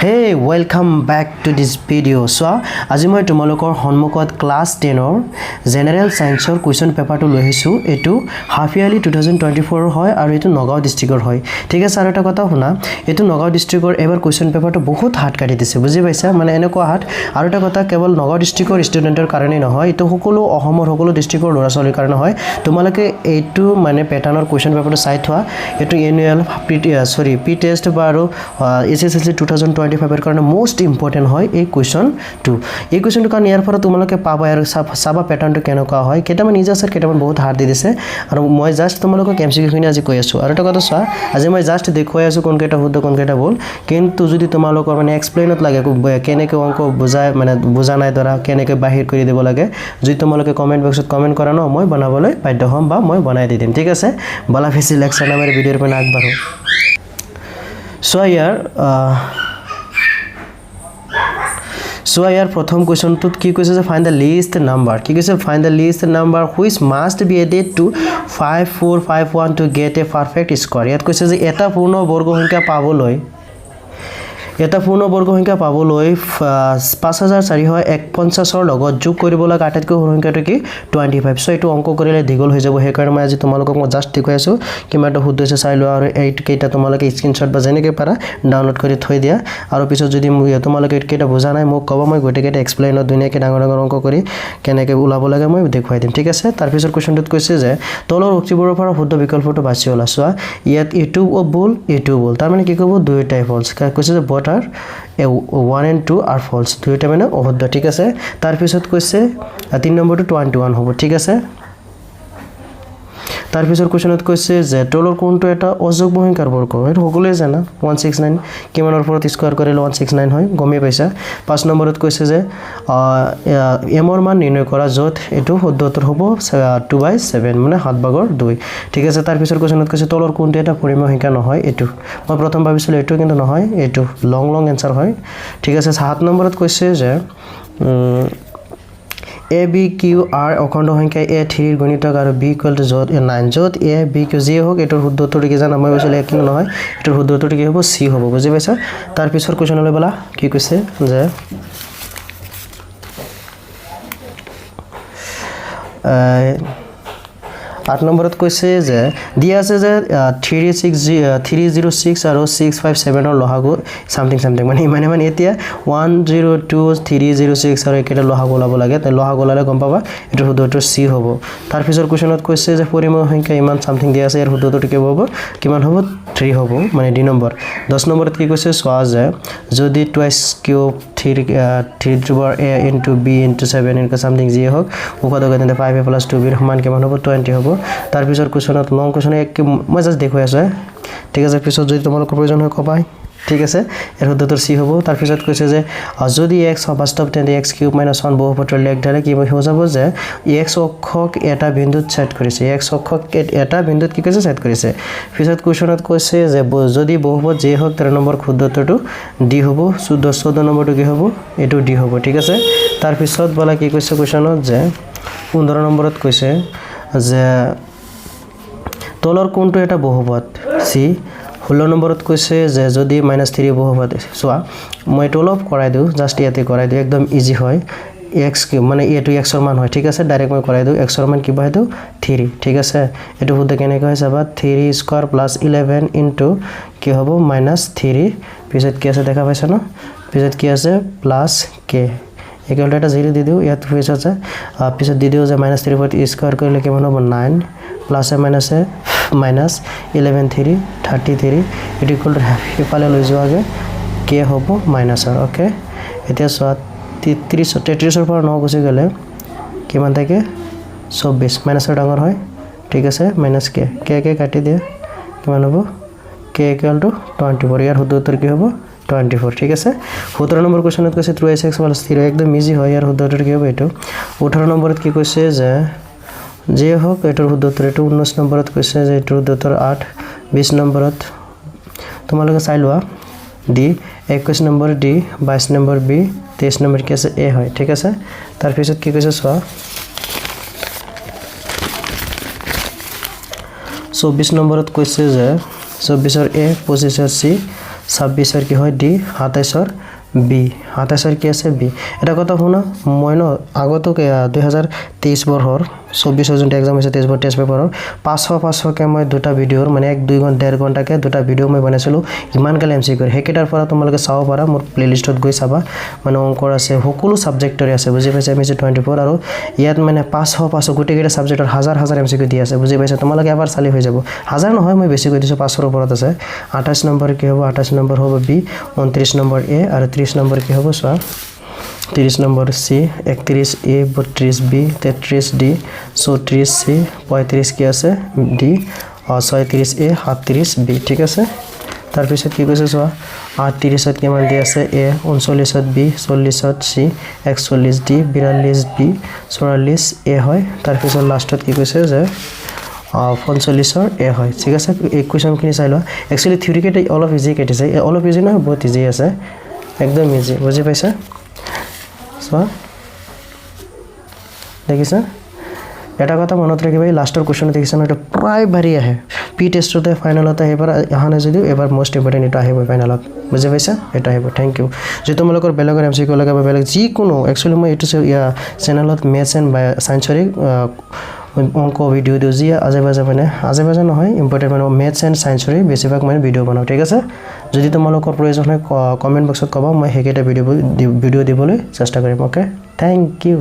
Hey, welcome back to this video. So, আজি মই তোমালোকৰ সন্মুখত ক্লাস 10 ৰ জেনাৰেল সায়েন্সৰ কোৱেশ্চন পেপাৰটো লৈ আহিছো। এটো হাফ ইয়াৰলি 2024 হয় আৰু এটো নগাঁও ডিস্ট্ৰিক্টৰ হয়। ঠিক আছে, আৰু এটা কথা শুনা, এটো নগাঁও ডিস্ট্ৰিক্টৰ এবাৰ কোৱেশ্চন পেপাৰটো বহুত হাৰ্ড কাটি দিছে, বুজি পাইছা? মানে এনেকুৱা হাৰ্ড। আৰু এটা কথা, কেৱল নগাঁও ডিস্ট্ৰিক্টৰ ষ্টুডেন্টৰ কাৰণে নহয়, এটো সকলো অসমৰ সকলো ডিস্ট্ৰিক্টৰ ল'ৰা-ছোৱালীৰ কাৰণে হয়। তোমালোকে এইটো মানে প্যাটাৰ্নৰ কোৱেশ্চন পেপাৰটো চাই থোৱা। এটো এনুৱেল প্ৰি টেষ্ট বা আৰু এছএছএলসি 2025 এৰ কাৰণে মোস্ট ইম্পৰ্টেন্ট হয় এই কোৱেশ্চনটো। এই কোৱেশ্চনটো কাৰণ ইয়াৰ পৰা তোমালোকে পাবা আৰু চাবা প্যাটাৰ্নটো কেনেকুৱা হয়। কেইটামান ইজি আছে, কেইটামান বহুত হাৰ্ড দি দিছে, আৰু মই জাষ্ট তোমালোকক এমসিকিউখিনি আজি কৈ আছো। আৰু এটা কথা চোৱা, আজি মই জাষ্ট দেখুৱাই আছো কোনকেইটা শুদ্ধ কোনকেইটা ভুল, কিন্তু যদি তোমালোকৰ মানে এক্সপ্লেইনত লাগে কেনেকৈ অংক বুজাই মানে বুজা নাই ধৰা কেনেকৈ বাহিৰ কৰি দিব লাগে, যদি তোমালোকে কমেন্ট বক্সত কমেন্ট কৰা ন, মই বনাবলৈ বাধ্য হ'ম বা মই বনাই দি দিম। ঠিক আছে, বলা ফেসি লেকচার নামের ভিডিওর পৰা আগবাঢ়ো। So here প্ৰথম কোৱেশ্চনটোত কি কৈছে যে ফাইন্ড দ্য লিষ্ট নাম্বাৰ, কি কৈছে find the least number which must be added to 5451 to get a perfect square. ইয়াত কৈছে যে এটা পূৰ্ণ বৰ্গ সংখ্যা পাবলৈ 5441 ৰ লগত যোগ কৰিব লগা আটাইতকৈ সৰু সংখ্যাটো কি 25। সো এইটো অংক কৰিলে দীঘল হৈ যাব, সেই কাৰণে মই আজি তোমালোকক মই জাষ্ট দেখুৱাই আছো কিমানটা শুদ্ধ হৈছে চাই লোৱা, আৰু এই কেইটা তোমালোকে স্ক্ৰিনশ্বট বা যেনেকৈ পাৰা ডাউনলোড কৰি থৈ দিয়া। আৰু পিছত যদি তোমালোকে কেইটা বুজা নাই মোক ক'ব, মই গোটেইকেইটা এক্সপ্লেইনত ধুনীয়াকৈ ডাঙৰ ডাঙৰ অংক কৰি কেনেকৈ ওলাব লাগে মই দেখুৱাই দিম। ঠিক আছে, তাৰপিছত কুৱেশ্যনটোত কৈছে যে তলৰ উক্তিবোৰৰ পৰা শুদ্ধ বিকল্পটো বাছি ওলা। চোৱা ইয়াত এইটো ভুল এইটো ভুল, তাৰমানে কি ক'ব দুয়োটাই ফলছ। কৈছে যে বট আর 1 and 2 আর ফলস, দুইটা মানে অশুদ্ধ। ঠিক আছে, তাৰপিছত কৈছে 3 নম্বৰটো 21 হ'ব। ঠিক আছে, তাৰপিছত কোৱেশ্যনত কৈছে যে তলৰ কোনটো এটা অযুগ্ম সংখ্যাৰ বৰ্গ, এইটো সকলোৱে জানা 169 কিমানৰ ওপৰত স্কোয়াৰ কৰিলে 169 হয়, গমেই পাইছা। 5 নম্বৰত কৈছে যে এমৰ মান নিৰ্ণয় কৰা, য'ত এইটো শুদ্ধ উত্তৰ হ'ব 2/7 মানে 7/2। ঠিক আছে, তাৰপিছত কোৱেশ্যনত কৈছে তলৰ কোনটো এটা পৰিমেয় সংখ্যা নহয়, এইটো মই প্ৰথম ভাবিছিলোঁ এইটো, কিন্তু নহয়, এইটো লং এনসাৰ হয়। ঠিক আছে, 7 নম্বৰত কৈছে যে এ বি কিউ আৰ অখণ্ড সংখ্যা এ 3 গণিতক আৰু বি ইকুৱেল টু য'ত 9, য'ত এ বি কিউ যি হোক এইটোৰ শুদ্ধ উত্তৰটো কি জানা, মই কৈছিলোঁ এক কিন্তু নহয়, এইটোৰ শুদ্ধ উত্তৰটো কি হ'ব চি হ'ব, বুজি পাইছা। তাৰপিছত কুৱেশ্যনলৈ ব'লা, কি কৈছে যে 8 নম্বৰত কৈছে যে দিয়া আছে যে 306 আৰু 657 ৰ লসাগু সামথিং মানে এতিয়া 102 306 আৰু একেটা লসাগু ওলাব লাগে, তাই লসাগু ওলালে গম পাবা এইটো শুদ্ধ উত্তৰ চি হ'ব। তাৰপিছত কুৱেশ্যনত কৈছে যে পৰিমেয় সংখ্যা ইমান সামথিং দিয়া আছে, ইয়াৰ শুদ্ধ উত্তৰটো কি হ'ব, কিমান হ'ব 3 হ'ব, মানে ডি নম্বৰ। 10 নম্বৰত কি কৈছে চোৱা যে যদি twice cube 3 to power a into b into 7 এনেকুৱা সামথিং যি হোক উপাদান তেন্তে 5a + 2b ৰ সমান কিমান হ'ব 20 হ'ব। তাৰপিছত কুৱেশ্যনত লং কুৱেশ্যন মই জাষ্ট দেখুৱাই আছো। ঠিক আছে, পিছত যদি তোমালোকৰ প্ৰয়োজন হয় ক'বা। ঠিক আছে, এৰ শুদ্ধ উত্তৰ সি হ'ব। তাৰপিছত কৈছে যে যদি x বাস্তৱ তেন্তে x³ - 1 বহুপদৰ লেখ দ্বাৰা কি হৈ যাব যে x অক্ষক এটা বিন্দুত ছেদ কৰিছে, x অক্ষক এটা বিন্দুত কি কৈছে ছেদ কৰিছে। পিছত কুৱেশ্যনত কৈছে যে যদি বহুপদ যি হোক 13 নম্বৰ শুদ্ধ উত্তৰটো ডি হ'ব, 14 নম্বৰটো কি হ'ব, এইটো ডি হ'ব। ঠিক আছে, তাৰপিছত বলা কি কৈছে কুৱেশ্যনত যে 15 নম্বৰত কৈছে যে তলৰ কোনটো এটা বহুপদ সি। 16 নম্বৰত কৈছে যে যদি -3 বহুপদ, চোৱা মই এইটো অলপ কৰাই দিওঁ, জাষ্ট ইয়াতে কৰাই দিওঁ, একদম ইজি হয়। x³ মানে এইটো x ৰ মান হয়। ঠিক আছে, ডাইৰেক্ট মই কৰাই দিওঁ, x ৰ মান কিবা সেইটো 3। ঠিক আছে, এইটো শুদ্ধ কেনেকৈ হয় চাবা, 3² + 11 ইনটু কি হ'ব -3, পিছত কি আছে দেখা পাইছা ন, পিছত কি আছে প্লাছ কে একেলটা এটা 0 দি দিওঁ, ইয়াত পিছত আছে পিছত দি দিওঁ যে -3 ওপৰত স্কোয়াৰ কৰিলে কিমান হ'ব 9 প্লাছে মাইনাছে -11 3 33, এইটো ইকুৱেল টু ইফালে লৈ যোৱাগে কে হ'ব মাইনাছৰ। অ'কে, এতিয়া চোৱা 33ৰ পৰা 9 গুচি গ'লে কিমান থাকে 24, মাইনাছৰ ডাঙৰ হয়। ঠিক আছে, মাইনাছ কে কাটি দিয়ে কিমান হ'ব কে ইকুৱেল টু 24, ইয়াৰ শুদ্ধ উত্তৰ কি হ'ব 24। ঠিক আছে, 17 নম্বৰ কুৱেশ্যনত কৈছে 2x + 0, একদম ইজি হয়, ইয়াৰ শুদ্ধ উত্তৰ কি হ'ব এইটো। 18 নম্বৰত কি কৈছে যে যি হোক এইটোৰ শুদ্ধ উত্তৰ এইটো। 19 নম্বৰত কৈছে যে এইটোৰ শুদ্ধ উত্তৰ 8। 20 নম্বৰত তোমালোকে চাই লোৱা ডি, 21 নম্বৰ ডি, 22 নম্বৰ বি, 23 নম্বৰ কি আছে এ হয়। ঠিক আছে, তাৰপিছত কি কৈছে চোৱা 24 নম্বৰত কৈছে যে 24ৰ এ, 25ৰ চি, 26 কি হয় ডি 27 বি 27 কি আছে বি এটা কথা শুনা মই ন আগতো 2023 বৰ্ষৰ 24 যোনটা এক্সাম হৈছে 23 টেষ্ট পেপাৰৰ 500 কে মই দুটা ভিডিওৰ মানে 1-2 ঘণ্টাকে দুটা ভিডিও মই বনাইছিলো ইমান কালে এমসিকিউ হেকেটাৰ পৰা তোমালোকে চাব পাৰা মোৰ প্লেলিষ্টত গৈ চাবা মানে অংকৰ আছে সকলো সাবজেক্টৰে আছে বুজি পাইছা এমসি 24 আৰু ইয়াত মানে 500 গোটেইকেইটা সাবজেক্টৰ হাজাৰ এমসিকিউ দি আছে বুজি পাইছা তোমালোকে এবাৰ চালি হৈ যাব হাজাৰ নহয় মই বেছি কৈ দিছো 500 ওপৰত আছে 28 নম্বৰ কি হ'ব 28 নম্বৰ হ'ব বি 29 নম্বৰ এ আৰু 30 নম্বৰ কি হ'ব চোৱা 30 নম্বৰ সি 31 এ 32 বি 33 ডি 34 সি 35 কি আছে ডি 36 এ 37 বি ঠিক আছে তাৰ পিছত কি কৈছে চোৱা 38 কিমান দি আছে এ 39 বি 40 সি 41 ডি 42 বি 44 এ হয় তাৰ পিছত লাষ্টত কি কৈছে যে 45 এ হয় ঠিক আছে এই কোৱেশ্চনখিনি চাই লোৱা একচুয়ালি থিওৰিকেট অলপ ইজি কেটিছে অলপ ইজি নহয় বহুত ইজি আছে একদম ইজি বুজি পাইছা চোৱা দেখিছা এটা কথা মনত ৰাখিবা এই লাষ্টৰ কোৱেশ্চন দেখিছা না এটা প্ৰায় ভাৰি আহে পি টেষ্টতে ফাইনালত আহিব আহা নাই যদিও এবাৰ মোষ্ট ইম্পৰ্টেন্ট এটা আহিব ফাইনালত বুজি পাইছা এটা আহিব থ্যাংক ইউ যে তোমালোকৰ বেলেগৰ এমসিকিউ লগাব বেলেগ যি কোনো একচুয়ালি মই এইটো চেনেলত মেথছ এণ্ড সায়েন্সৰে অংক ভিডিও দিও যি আজে বাজে নহয় ইম্পৰ্টেন্ট মানে মেথছ এণ্ড সায়েন্সৰে বেছিভাগ মই ভিডিও বনাও ঠিক আছে যদি তোমালোকৰ প্ৰয়োজন হয় কমেন্ট বক্সত ক'বা মই হেকেটা ভিডিও দিবলৈ চেষ্টা কৰিম ওকে থ্যাংক ইউ